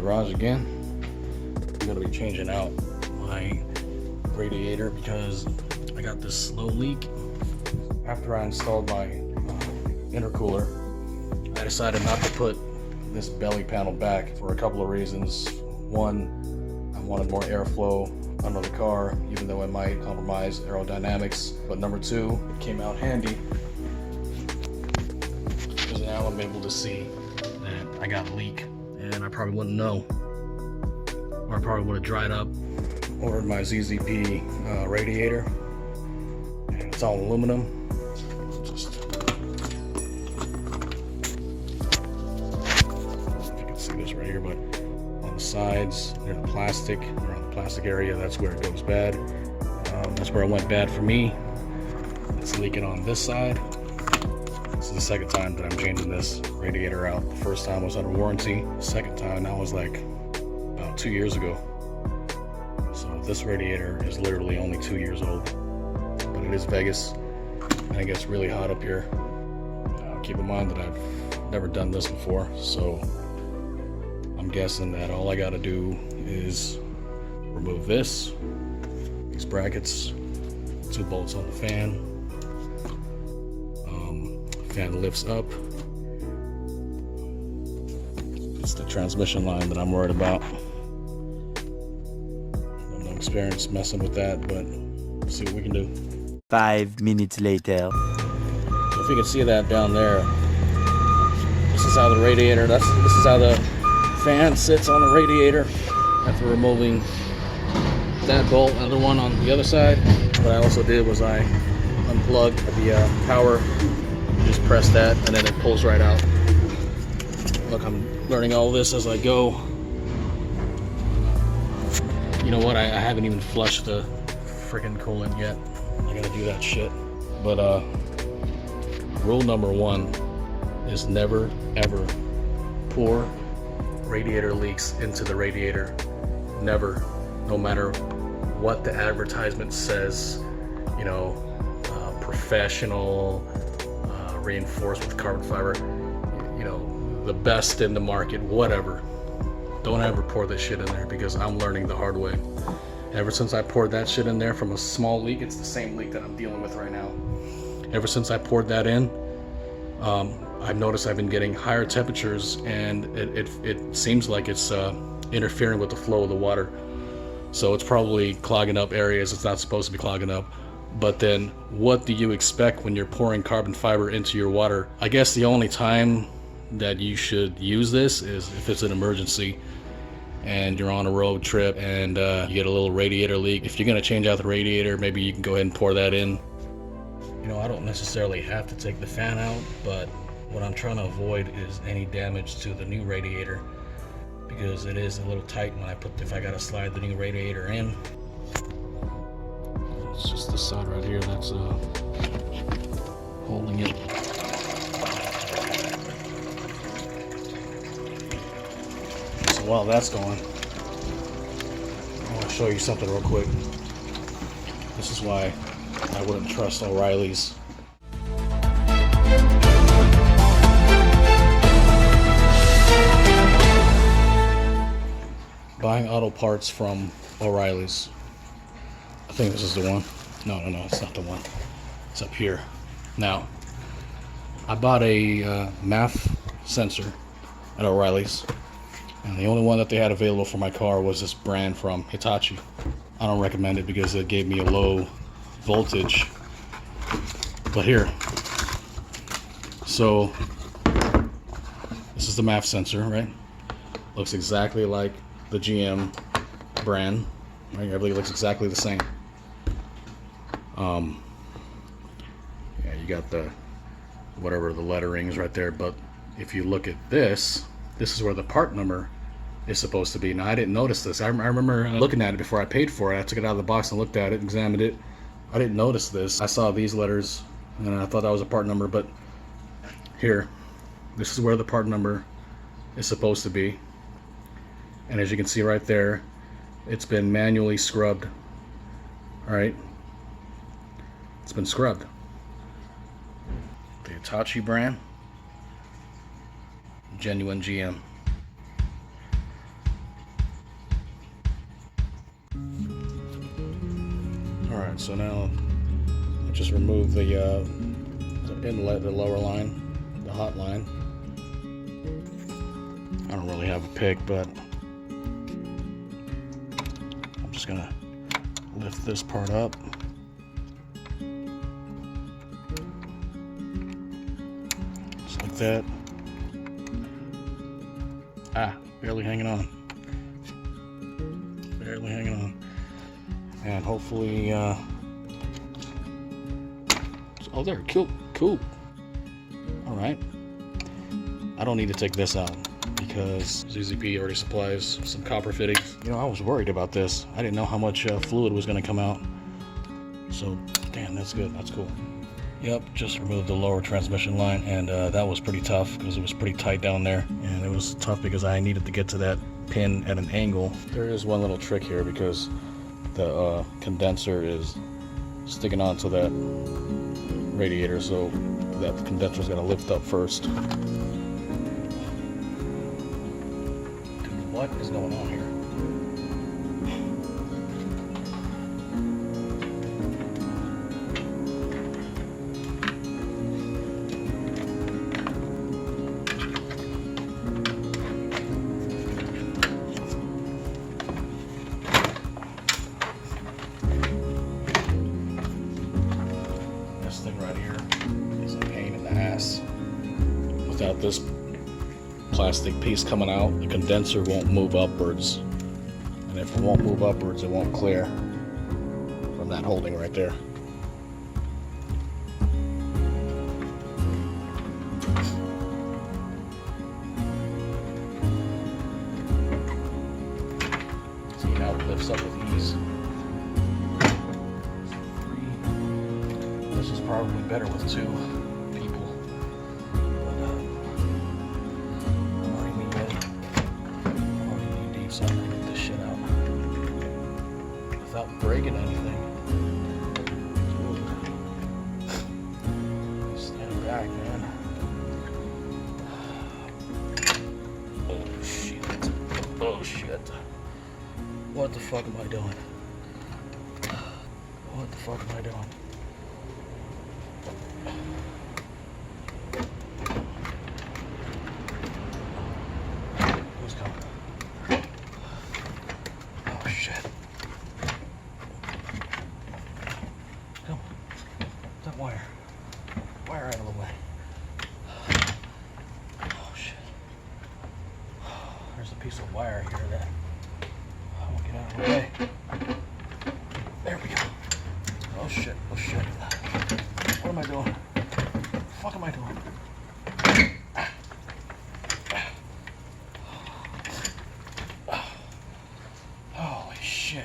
garage again. I'm gonna be changing out my radiator because I got this slow leak. After I installed my intercooler, I decided not to put this belly panel back for a couple of reasons. One, I wanted more airflow under the car, even though it might compromise aerodynamics. But number two, it came out handy because now I'm able to see that I got a leak, and I probably wouldn't know, or I probably would have dried up. Ordered my ZZP radiator, and it's all aluminum. Just, if you can see this right here, but on the sides, near the plastic, around the plastic area, that's where it goes bad. That's where it went bad for me. It's leaking on this side. This is the second time that I'm changing this radiator out. The first time was under warranty. The second time, that was like about 2 years ago. So this radiator is literally only 2 years old, but it is Vegas and it gets really hot up here. Keep in mind that I've never done this before, so I'm guessing that all I gotta do is remove these brackets, 2 bolts on the fan. Fan lifts up. It's the transmission line that I'm worried about. No experience messing with that, but we'll see what we can do. 5 minutes later. So if you can see that down there, this is how the radiator, this is how the fan sits on the radiator after removing that bolt, another one on the other side. What I also did was I unplugged the power, just press that, and then it pulls right out. Look, I'm learning all this as I go. You know what, I haven't even flushed the freaking coolant yet. I gotta do that shit. But rule number 1 is never ever pour radiator leaks into the radiator. Never. No matter what the advertisement says, you know, professional, reinforced with carbon fiber, you know, the best in the market, whatever. Don't ever pour this shit in there, because I'm learning the hard way. Ever since I poured that shit in there from a small leak, it's the same leak that I'm dealing with right now. Ever since I poured that in, I've noticed I've been getting higher temperatures, and it seems like it's interfering with the flow of the water. So it's probably clogging up areas it's not supposed to be clogging up. But then what do you expect when you're pouring carbon fiber into your water? I guess the only time that you should use this is if it's an emergency and you're on a road trip and you get a little radiator leak. If you're gonna change out the radiator, maybe you can go ahead and pour that in. You know, I don't necessarily have to take the fan out, but what I'm trying to avoid is any damage to the new radiator, because it is a little tight when if I gotta slide the new radiator in. It's just this side right here that's holding it. So while that's going, I want to show you something real quick. This is why I wouldn't trust O'Reilly's. Buying auto parts from O'Reilly's. I think this is the one. No, it's not the one. It's up here. Now, I bought a MAF sensor at O'Reilly's, and the only one that they had available for my car was this brand from Hitachi. I don't recommend it because it gave me a low voltage. But here, so this is the MAF sensor, right? Looks exactly like the GM brand, right? Everything looks exactly the same. Yeah, you got the whatever the letterings right there, but if you look at this is where the part number is supposed to be. Now, I didn't notice this. I remember looking at it before I paid for it. I took it out of the box and looked at it, examined it. I didn't notice this. I saw these letters and I thought that was a part number, but here, this is where the part number is supposed to be. And as you can see right there, it's been manually scrubbed. All right, it's been scrubbed. The Hitachi brand, genuine GM. Alright, so now I just remove the inlet, the lower line, the hot line. I don't really have a pick, but I'm just gonna lift this part up. Just like that. Barely hanging on. Barely hanging on. And hopefully, oh, there, cool. All right. I don't need to take this out because ZZP already supplies some copper fittings. You know, I was worried about this. I didn't know how much fluid was going to come out. So, damn, that's good. That's cool. Yep, just removed the lower transmission line, and that was pretty tough because it was pretty tight down there. And it was tough because I needed to get to that pin at an angle. There is one little trick here because the condenser is sticking onto that radiator, so that condenser is going to lift up first. Dude, what is going on here? This thing right here is a pain in the ass. Without this plastic piece coming out, the condenser won't move upwards. And if it won't move upwards, it won't clear from that holding right there. See how it lifts up with ease. This is probably better with two people. But I'm already knee deep, so I'm gonna get this shit out without breaking anything. Dude. Stand back, man. Oh shit. Oh shit. What the fuck am I doing? What the fuck am I doing? Who's coming? Oh shit. Come on. That wire. Wire out of the way. Oh shit. There's a piece of wire here that I won't get out of the way. There we go. Oh shit. Oh shit. What am I doing? What the fuck am I doing? Holy shit.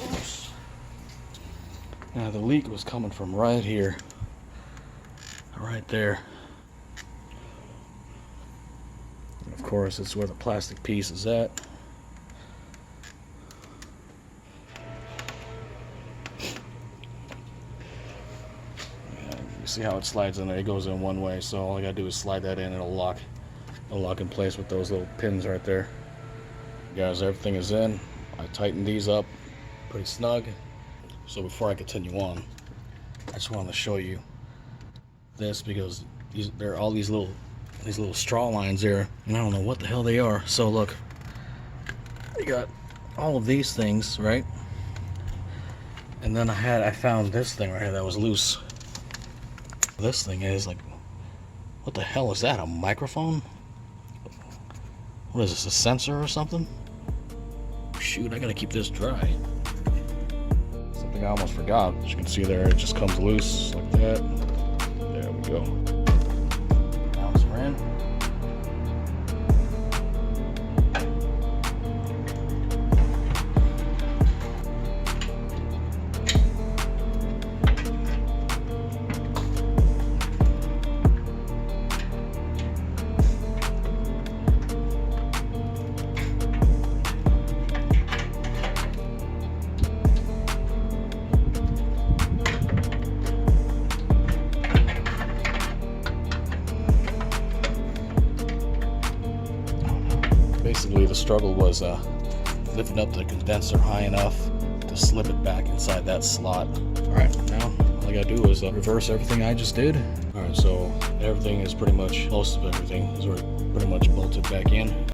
Oops. Now the leak was coming from right here. Right there. And of course, it's where the plastic piece is at. See how it slides in there? It goes in one way, so all I gotta do is slide that in and it'll lock in place with those little pins right there. Guys, everything is in. I tightened these up pretty snug. So before I continue on, I just wanted to show you this because there are all these little straw lines there, and I don't know what the hell they are. So look, you got all of these things, right? And then I found this thing right here that was loose. This thing is like, what the hell is that? A microphone? What is this, a sensor or something? Shoot, I gotta keep this dry. Something I almost forgot. As you can see there, it just comes loose like that. There we go. Now it's in. Basically, the struggle was lifting up the condenser high enough to slip it back inside that slot. All right, now all I gotta do is reverse everything I just did. All right, so everything is pretty much, most of everything is pretty much bolted back in.